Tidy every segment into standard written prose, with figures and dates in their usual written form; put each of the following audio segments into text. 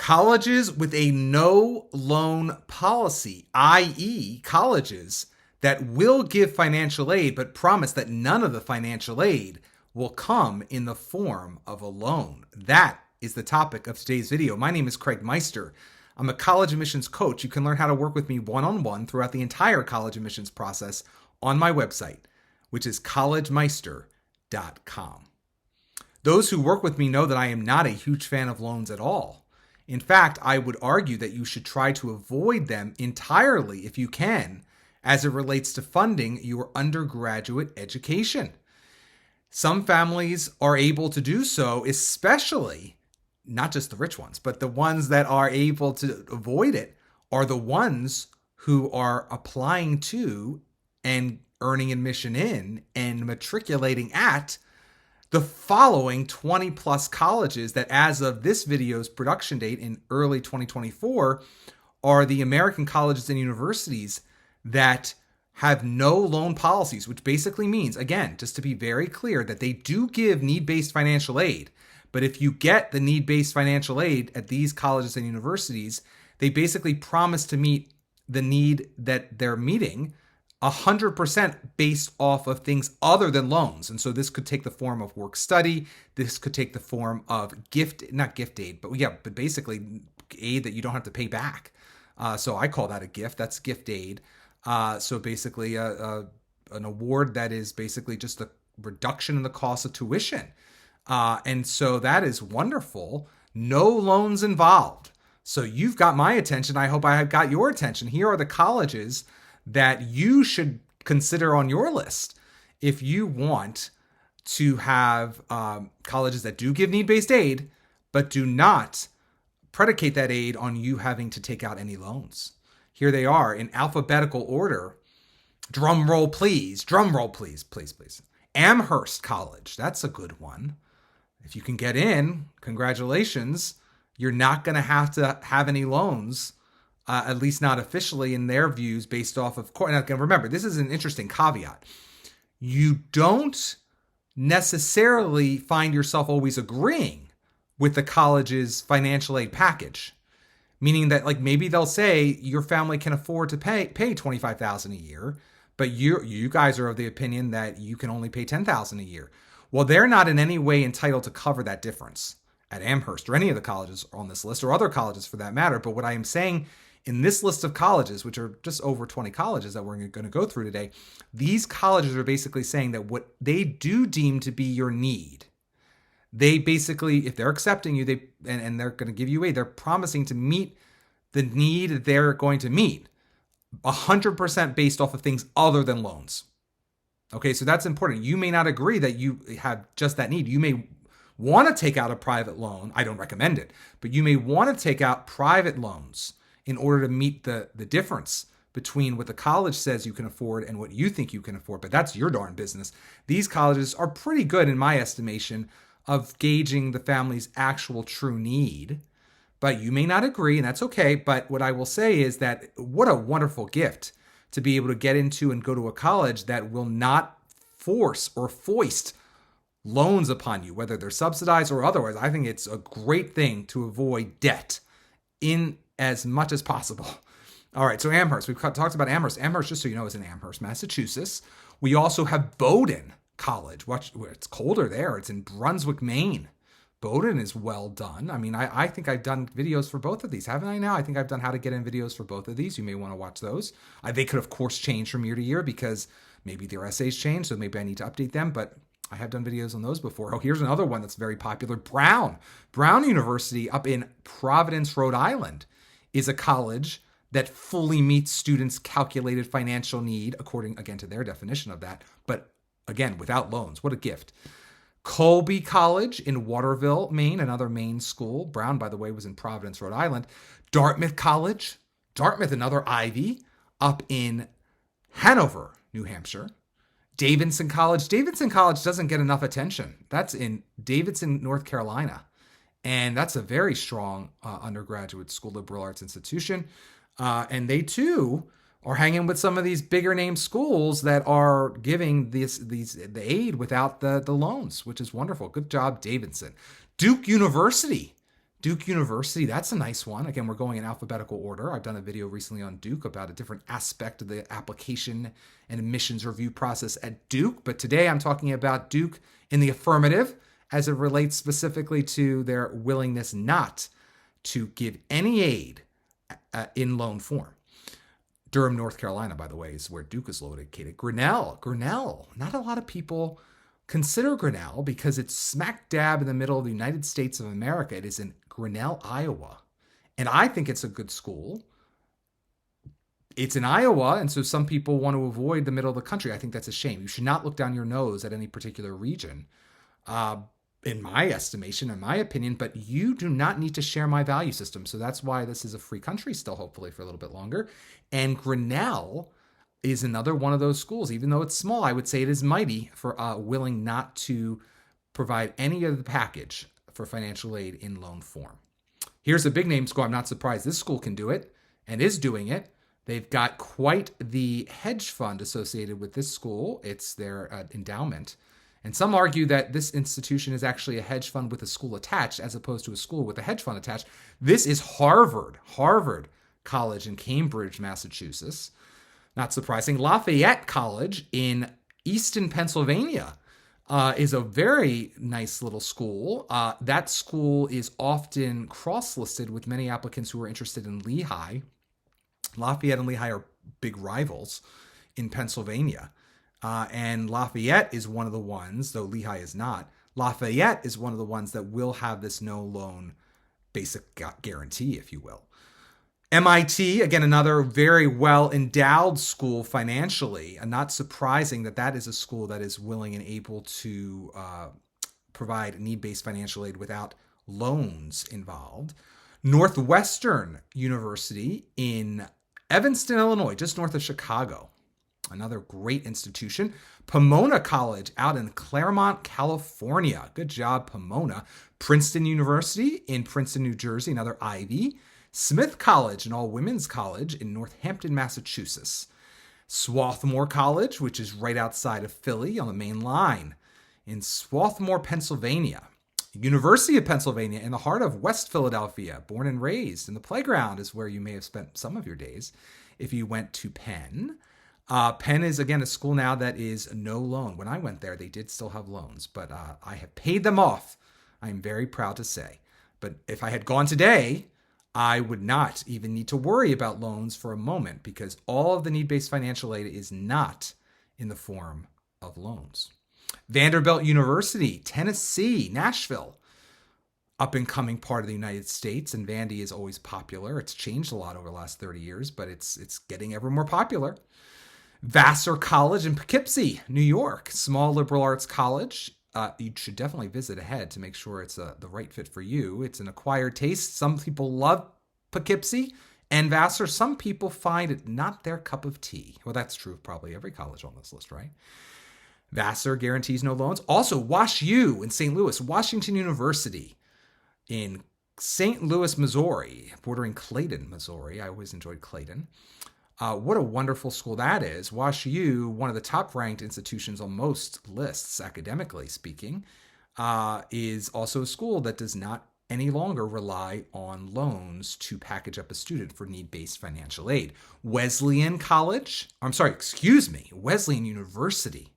Colleges with a no loan policy, i.e., colleges that will give financial aid but promise that none of the financial aid will come in the form of a loan. That is the topic of today's video. My name is Craig Meister. I'm a college admissions coach. You can learn how to work with me one-on-one throughout the entire college admissions process on my website, which is collegemeister.com. Those who work with me know that I am not a huge fan of loans at all. In fact, I would argue that you should try to avoid them entirely if you can, as it relates to funding your undergraduate education. Some families are able to do so, especially not just the rich ones, but the ones that are able to avoid it are the ones who are applying to and earning admission in and matriculating at the following 20 plus colleges that, as of this video's production date in early 2024, are the American colleges and universities that have no loan policies, which basically means, again, just to be very clear, that they do give need-based financial aid. But if you get the need-based financial aid at these colleges and universities, they basically promise to meet the need that they're meeting 100% based off of things other than loans. And so this could take the form of work study. This could take the form of not gift aid, but basically aid that you don't have to pay back. So I call that a gift. That's gift aid. So basically an award that is basically just a reduction in the cost of tuition. And so that is wonderful. No loans involved. So you've got my attention. I hope I have got your attention. Here are the colleges that you should consider on your list if you want to have colleges that do give need-based aid, but do not predicate that aid on you having to take out any loans. Here they are in alphabetical order. Drum roll, please. Drum roll, please. Please. Amherst College. That's a good one. If you can get in, congratulations. You're not going to have any loans. At least not officially in their views, based off of court. Now, remember, this is an interesting caveat. You don't necessarily find yourself always agreeing with the college's financial aid package, meaning that, like, maybe they'll say your family can afford to pay $25,000 a year, but you guys are of the opinion that you can only pay $10,000 a year. Well, they're not in any way entitled to cover that difference at Amherst or any of the colleges on this list, or other colleges for that matter. But what I am saying, in this list of colleges, which are just over 20 colleges that we're going to go through today, these colleges are basically saying that what they do deem to be your need, they basically, if they're accepting you, and they're going to give you aid, they're promising to meet the need that they're going to meet 100% based off of things other than loans. Okay, so that's important. You may not agree that you have just that need. You may want to take out a private loan. I don't recommend it, but you may want to take out private loans in order to meet the difference between what the college says you can afford and what you think you can afford. But that's your darn business. These colleges are pretty good, in my estimation, of gauging the family's actual true need. But you may not agree, and that's okay. But what I will say is that what a wonderful gift to be able to get into and go to a college that will not force or foist loans upon you, whether they're subsidized or otherwise. I think it's a great thing to avoid debt in as much as possible. All right, so Amherst. We've talked about Amherst. Amherst, just so you know, is in Amherst, Massachusetts. We also have Bowdoin College. It's colder there. It's in Brunswick, Maine. Bowdoin is well done. I mean, I think I've done videos for both of these, haven't I now? I think I've done how to get in videos for both of these. You may want to watch those. They could, of course, change from year to year because maybe their essays change, so maybe I need to update them, but I have done videos on those before. Oh, here's another one that's very popular. Brown University up in Providence, Rhode Island, is a college that fully meets students' calculated financial need, according, again, to their definition of that, but again, without loans. What a gift. Colby College in Waterville, Maine, another Maine school. Brown, by the way, was in Providence, Rhode Island. Dartmouth College, another Ivy, up in Hanover, New Hampshire. Davidson College doesn't get enough attention. That's in Davidson, North Carolina. And that's a very strong undergraduate school, liberal arts institution. And they, too, are hanging with some of these bigger name schools that are giving the aid without the loans, which is wonderful. Good job, Davidson. Duke University Duke University, that's a nice one. Again, we're going in alphabetical order. I've done a video recently on Duke about a different aspect of the application and admissions review process at Duke. But today I'm talking about Duke in the affirmative as it relates specifically to their willingness not to give any aid in loan form. Durham, North Carolina, by the way, is where Duke is located. Grinnell, not a lot of people consider Grinnell because it's smack dab in the middle of the United States of America. It is in Grinnell, Iowa. And I think it's a good school. It's in Iowa, and so some people want to avoid the middle of the country. I think that's a shame. You should not look down your nose at any particular region, in my estimation, in my opinion, but you do not need to share my value system. So that's why this is a free country still, hopefully, for a little bit longer. And Grinnell is another one of those schools. Even though it's small, I would say it is mighty for willing not to provide any of the package for financial aid in loan form. Here's a big name school. I'm not surprised this school can do it and is doing it. They've got quite the hedge fund associated with this school. It's their endowment. And some argue that this institution is actually a hedge fund with a school attached as opposed to a school with a hedge fund attached. This is Harvard College in Cambridge, Massachusetts. Not surprising. Lafayette College in Easton, Pennsylvania is a very nice little school. That school is often cross-listed with many applicants who are interested in Lehigh. Lafayette and Lehigh are big rivals in Pennsylvania. And Lafayette is one of the ones, though Lehigh is not, Lafayette is one of the ones that will have this no loan basic guarantee, if you will. MIT, again, another very well endowed school financially, and not surprising that that is a school that is willing and able to provide need-based financial aid without loans involved. Northwestern University in Evanston, Illinois, just north of Chicago, another great institution. Pomona College out in Claremont, California. Good job, Pomona. Princeton University in Princeton, New Jersey, another Ivy. Smith College, an all-women's college in Northampton, Massachusetts. Swarthmore College, which is right outside of Philly on the main line, in Swarthmore, Pennsylvania. University of Pennsylvania in the heart of West Philadelphia, born and raised. And the playground is where you may have spent some of your days if you went to Penn. Penn is, again, a school now that is no loan. When I went there, they did still have loans, but I have paid them off, I'm very proud to say. But if I had gone today, I would not even need to worry about loans for a moment because all of the need-based financial aid is not in the form of loans. Vanderbilt University, Tennessee, Nashville, up-and-coming part of the United States, and Vandy is always popular. It's changed a lot over the last 30 years, but it's getting ever more popular. Vassar College in Poughkeepsie, New York, small liberal arts college. You should definitely visit ahead to make sure it's the right fit for you. It's an acquired taste. Some people love Poughkeepsie and Vassar. Some people find it not their cup of tea. Well, that's true of probably every college on this list, right? Vassar guarantees no loans. Also, WashU in St. Louis, Washington University in St. Louis, Missouri, bordering Clayton, Missouri. I always enjoyed Clayton. What a wonderful school that is. WashU, one of the top-ranked institutions on most lists, academically speaking, is also a school that does not any longer rely on loans to package up a student for need-based financial aid. Wesleyan University.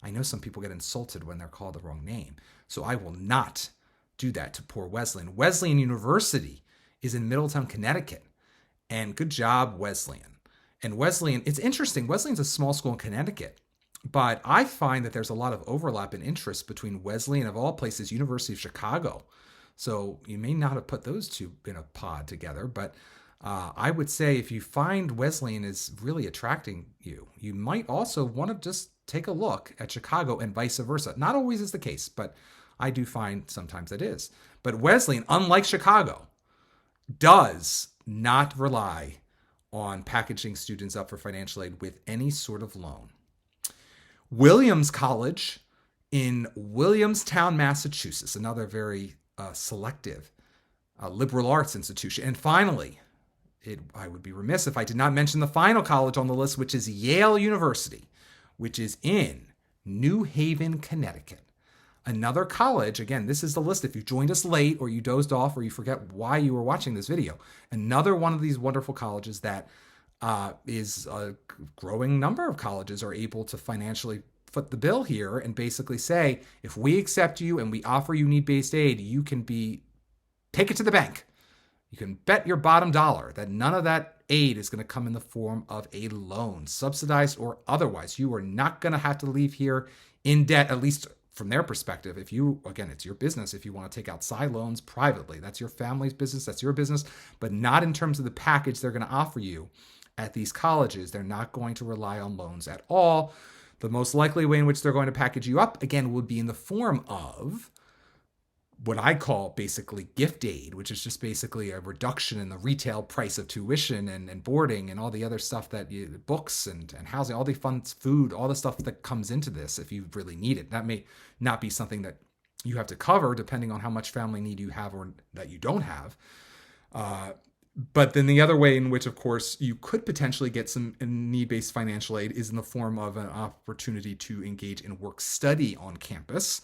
I know some people get insulted when they're called the wrong name, so I will not do that to poor Wesleyan. Wesleyan University is in Middletown, Connecticut, and good job, Wesleyan. And Wesleyan, it's interesting. Wesleyan's a small school in Connecticut, but I find that there's a lot of overlap in interest between Wesleyan, of all places, University of Chicago. So you may not have put those two in a pod together, but I would say if you find Wesleyan is really attracting you, you might also want to just take a look at Chicago and vice versa. Not always is the case, but I do find sometimes it is. But Wesleyan, unlike Chicago, does not rely on packaging students up for financial aid with any sort of loan. Williams College in Williamstown, Massachusetts, another very selective liberal arts institution. And finally, I would be remiss if I did not mention the final college on the list, which is Yale University, which is in New Haven, Connecticut. Another college, again, this is the list. If you joined us late or you dozed off or you forget why you were watching this video, another one of these wonderful colleges that is a growing number of colleges are able to financially foot the bill here and basically say, if we accept you and we offer you need-based aid, you can take it to the bank. You can bet your bottom dollar that none of that aid is going to come in the form of a loan, subsidized or otherwise. You are not going to have to leave here in debt, at least from their perspective. If you, again, it's your business. If you want to take out side loans privately, that's your family's business, that's your business, but not in terms of the package they're going to offer you at these colleges. They're not going to rely on loans at all. The most likely way in which they're going to package you up, again, would be in the form of what I call basically gift aid, which is just basically a reduction in the retail price of tuition and boarding and all the other stuff books and housing, all the funds, food, all the stuff that comes into this if you really need it. That may not be something that you have to cover depending on how much family need you have or that you don't have. But then the other way in which, of course, you could potentially get some need-based financial aid is in the form of an opportunity to engage in work study on campus.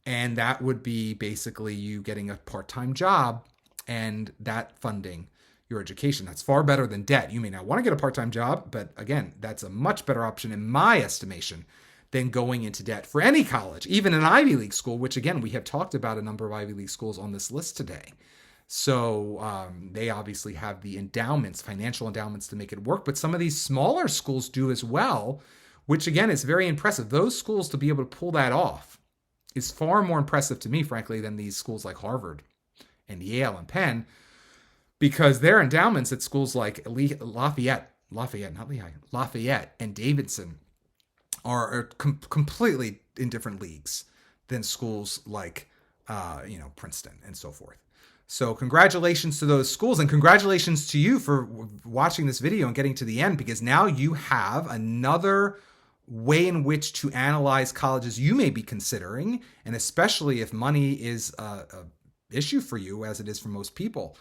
And that would be basically you getting a part-time job and that funding your education. That's far better than debt. You may not want to get a part-time job, but again, that's a much better option in my estimation than going into debt for any college, even an Ivy League school, which again, we have talked about a number of Ivy League schools on this list today. So they obviously have the endowments, financial endowments to make it work, but some of these smaller schools do as well, which again is very impressive. Those schools to be able to pull that off is far more impressive to me, frankly, than these schools like Harvard and Yale and Penn, because their endowments at schools like Lafayette and Davidson are completely in different leagues than schools like, Princeton and so forth. So congratulations to those schools, and congratulations to you for watching this video and getting to the end, because now you have another way in which to analyze colleges you may be considering, and especially if money is a issue for you, as it is for most people,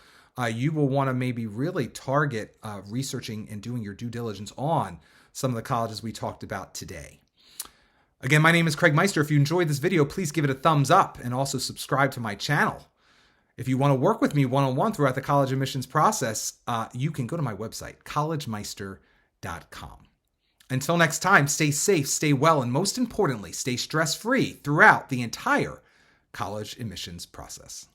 you will want to maybe really target researching and doing your due diligence on some of the colleges we talked about today. Again, my name is Craig Meister. If you enjoyed this video, please give it a thumbs up and also subscribe to my channel. If you want to work with me one-on-one throughout the college admissions process, you can go to my website, collegemeister.com. Until next time, stay safe, stay well, and most importantly, stay stress-free throughout the entire college admissions process.